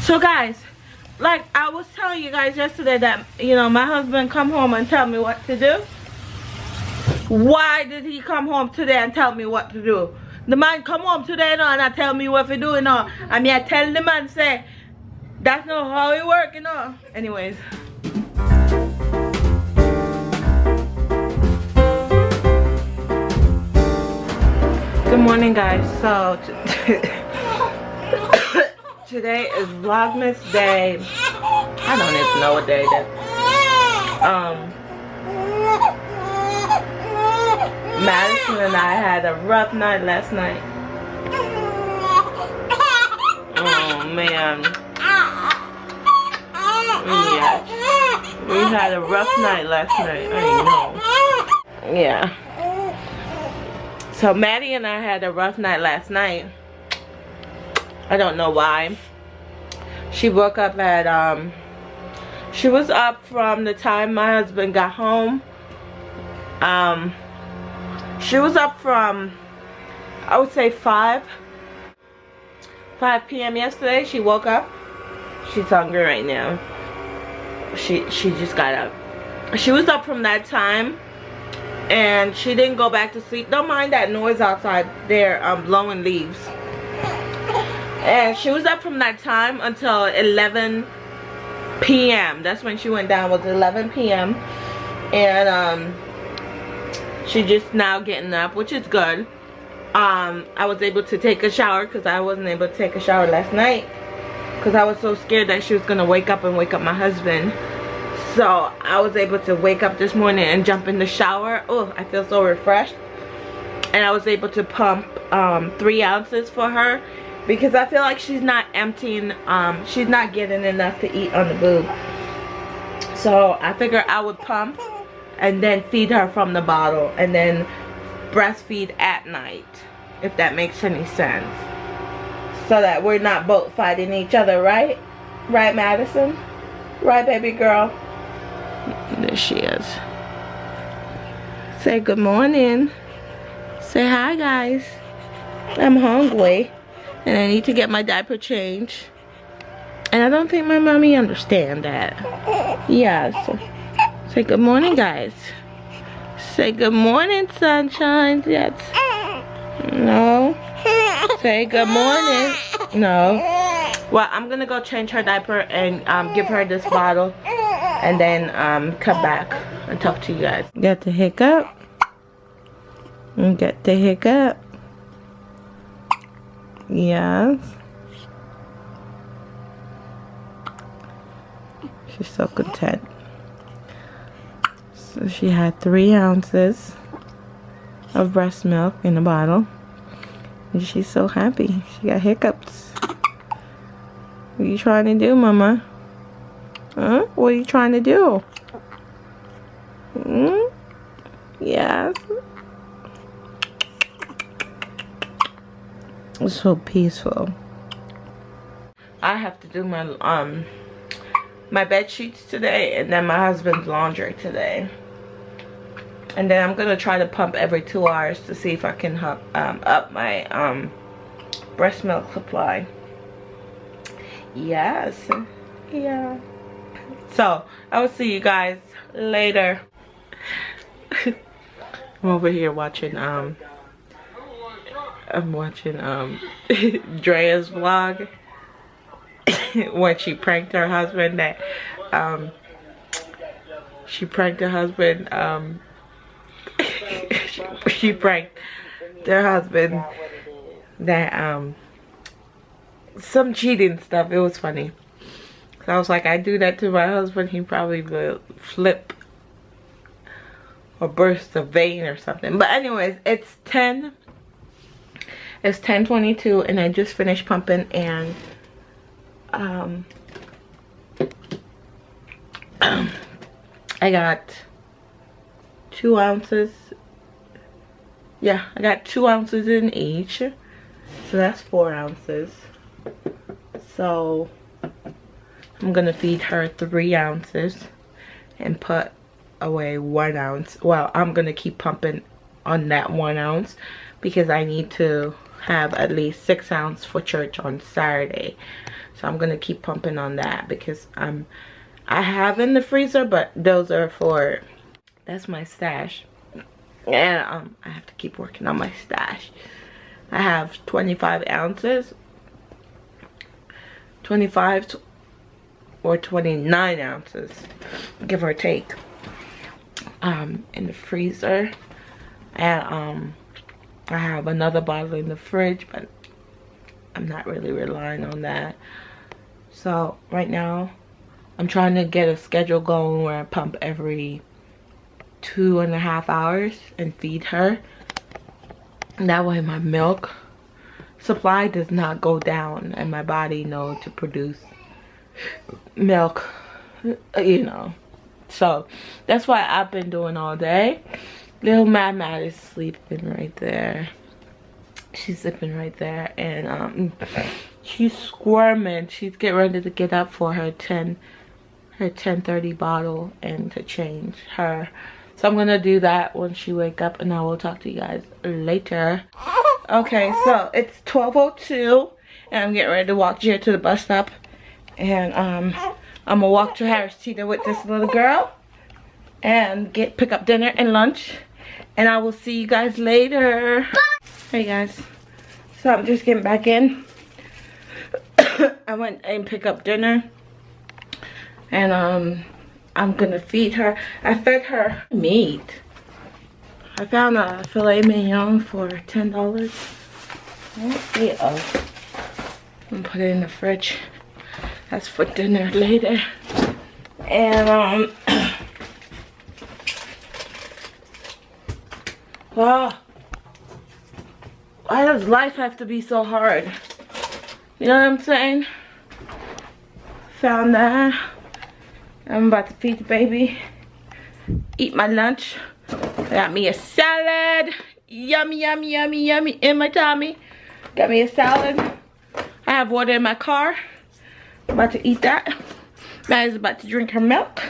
So guys, like I was telling you guys yesterday that, you know, my husband come home and tell me what to do. Why did he come home today and tell me what to do? The man come home today, you know, and I tell me what to do, you know. I mean, I tell the man, say, that's not how it work, you know. Anyways. Good morning, guys. So, today is Vlogmas day. I don't even know what day it is. Madison and I had a rough night last night. Oh man. Yeah. We had a rough night last night. I know. Yeah. So Maddie and I had a rough night last night. I don't know why. She woke up at she was up from the time my husband got home. She was up from, I would say 5 p.m. yesterday. She woke up. She's hungry right now. She just got up. She was up from that time, and she didn't go back to sleep. Don't mind that noise outside. They're blowing leaves. And she was up from that time until 11 p.m. That's when she went down, was 11 p.m. And she just now getting up, which is good. I was able to take a shower because I wasn't able to take a shower last night because I was so scared that she was gonna wake up and wake up my husband. So I was able to wake up this morning and jump in the shower. Oh, I feel so refreshed. And I was able to pump 3 ounces for her because I feel like she's not emptying, she's not getting enough to eat on the boob. So I figured I would pump and then feed her from the bottle and then breastfeed at night, if that makes any sense, so that we're not both fighting each other, right? Right, Madison? Right, baby girl? There she is. Say good morning. Say hi, guys. I'm hungry and I need to get my diaper changed, and I don't think my mommy understands that. Yes. Say good morning, guys. Say good morning, sunshine. Yes. No. Say good morning. No. Well, I'm gonna go change her diaper and give her this bottle, and then come back and talk to you guys. Got the hiccup. Get the hiccup. Yes. She's so content. So she had 3 ounces of breast milk in the bottle, and she's so happy. She got hiccups. What are you trying to do, Mama? Huh? What are you trying to do? Yes. It's so peaceful. I have to do my my bed sheets today, and then my husband's laundry today, and then I'm gonna try to pump every 2 hours to see if I can up my breast milk supply. Yes. Yeah. So I will see you guys later. I'm over here watching I'm watching Drea's vlog when she pranked her husband that she pranked her husband she pranked their husband that some cheating stuff. It was funny. So I was like, I do that to my husband, he probably will flip or burst a vein or something. But anyways, it's 10:22 and I just finished pumping, and I got 2 ounces. Yeah, I got 2 ounces in each, so that's 4 ounces. So I'm gonna feed her 3 ounces and put away 1 ounce. Well, I'm gonna keep pumping on that 1 ounce because I need to have at least 6 ounces for church on Saturday. So I'm gonna keep pumping on that because I have in the freezer, but those are for, that's my stash. And I have to keep working on my stash. I have 25 ounces, 25 or 29 ounces, give or take, in the freezer. And I have another bottle in the fridge, but I'm not really relying on that. So right now I'm trying to get a schedule going where I pump every 2.5 hours and feed her. And that way my milk supply does not go down and my body knows to produce milk, you know. So that's what I've been doing all day. Little Mad is sleeping right there. She's sleeping right there, and she's squirming. She's getting ready to get up for her 10:30 bottle and to change her. So I'm gonna do that when she wake up, and I will talk to you guys later. Okay, so it's 12:02 and I'm getting ready to walk Jared to the bus stop, and I'm gonna walk to Harris Teeter with this little girl and pick up dinner and lunch, and I will see you guys later. Hey guys, so I'm just getting back in. I went and picked up dinner, and I'm gonna feed her. I fed her meat. I found a filet mignon for $10. I'm gonna put it in the fridge. That's for dinner later. And wow, why does life have to be so hard? You know what I'm saying? Found that. I'm about to feed the baby, eat my lunch. Got me a salad. Yummy, yummy, yummy, yummy in my tummy. Got me a salad. I have water in my car. I'm about to eat that. Maddie's about to drink her milk.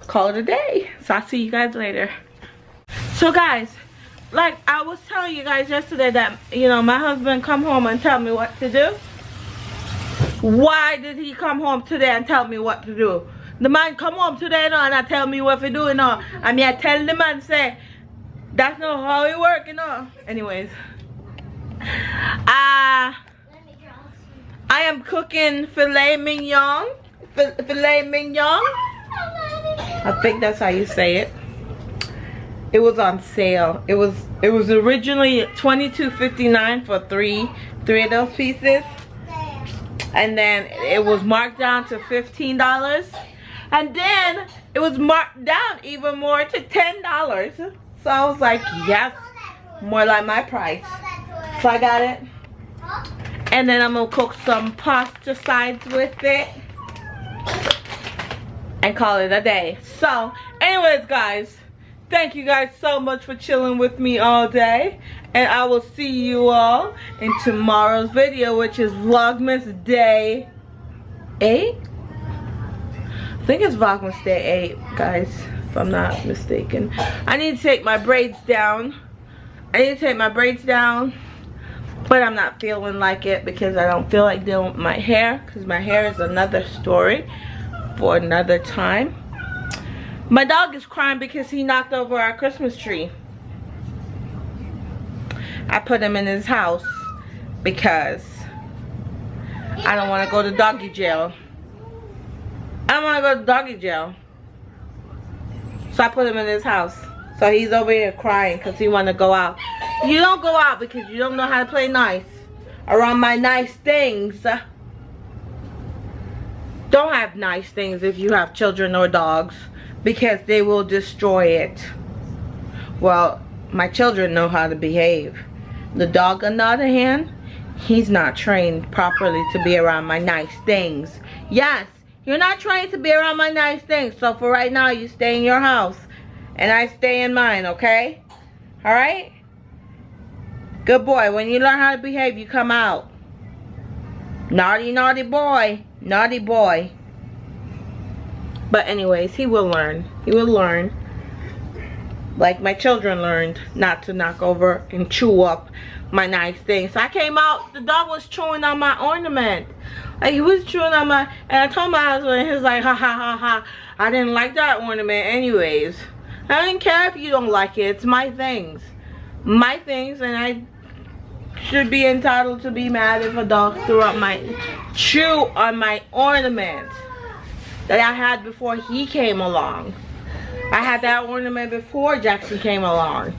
Call it a day. So I'll see you guys later. So guys, like I was telling you guys yesterday that, you know, my husband come home and tell me what to do. Why did he come home today and tell me what to do? The man come home today now and I tell me what to do, you know. I mean, I tell the man, say, that's not how it work, you know. Anyways. I am cooking filet mignon. Filet mignon. I think that's how you say it. It was on sale. It was originally $22.59 for three of those pieces. And then it was marked down to $15. And then it was marked down even more to $10. So I was like, yes, more like my price. So I got it. And then I'm gonna cook some pasta sides with it and call it a day. So anyways guys, thank you guys so much for chilling with me all day. And I will see you all in tomorrow's video, which is Vlogmas Day 8. I think it's Vlogmas Day 8, guys, if I'm not mistaken. I need to take my braids down. But I'm not feeling like it because I don't feel like dealing with my hair, because my hair is another story for another time. My dog is crying because he knocked over our Christmas tree. I put him in his house because I don't want to go to doggy jail. I don't want to go to doggy jail. So I put him in his house. So he's over here crying because he want to go out. You don't go out because you don't know how to play nice around my nice things. Don't have nice things if you have children or dogs, because they will destroy it. Well, my children know how to behave. The dog, on the other hand, he's not trained properly to be around my nice things. Yes, you're not trained to be around my nice things. So for right now, you stay in your house and I stay in mine, okay? Alright? Good boy. When you learn how to behave, you come out. Naughty, naughty boy. Naughty boy. But anyways, he will learn. He will learn. Like my children learned not to knock over and chew up my nice thing. So I came out, the dog was chewing on my ornament. Like, he was chewing on my, and I told my husband, he was like, ha ha ha ha, I didn't like that ornament anyways. I don't care if you don't like it, it's my things. My things, and I should be entitled to be mad if a dog chew on my ornament that I had before he came along. I had that ornament before Jaxson came along.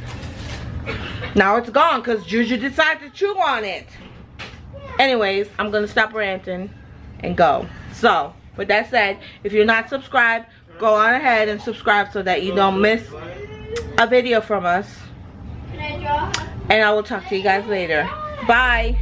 Now it's gone because Juju decided to chew on it. Anyways, I'm gonna stop ranting and go. So, with that said, if you're not subscribed, go on ahead and subscribe so that you don't miss a video from us. And I will talk to you guys later. Bye.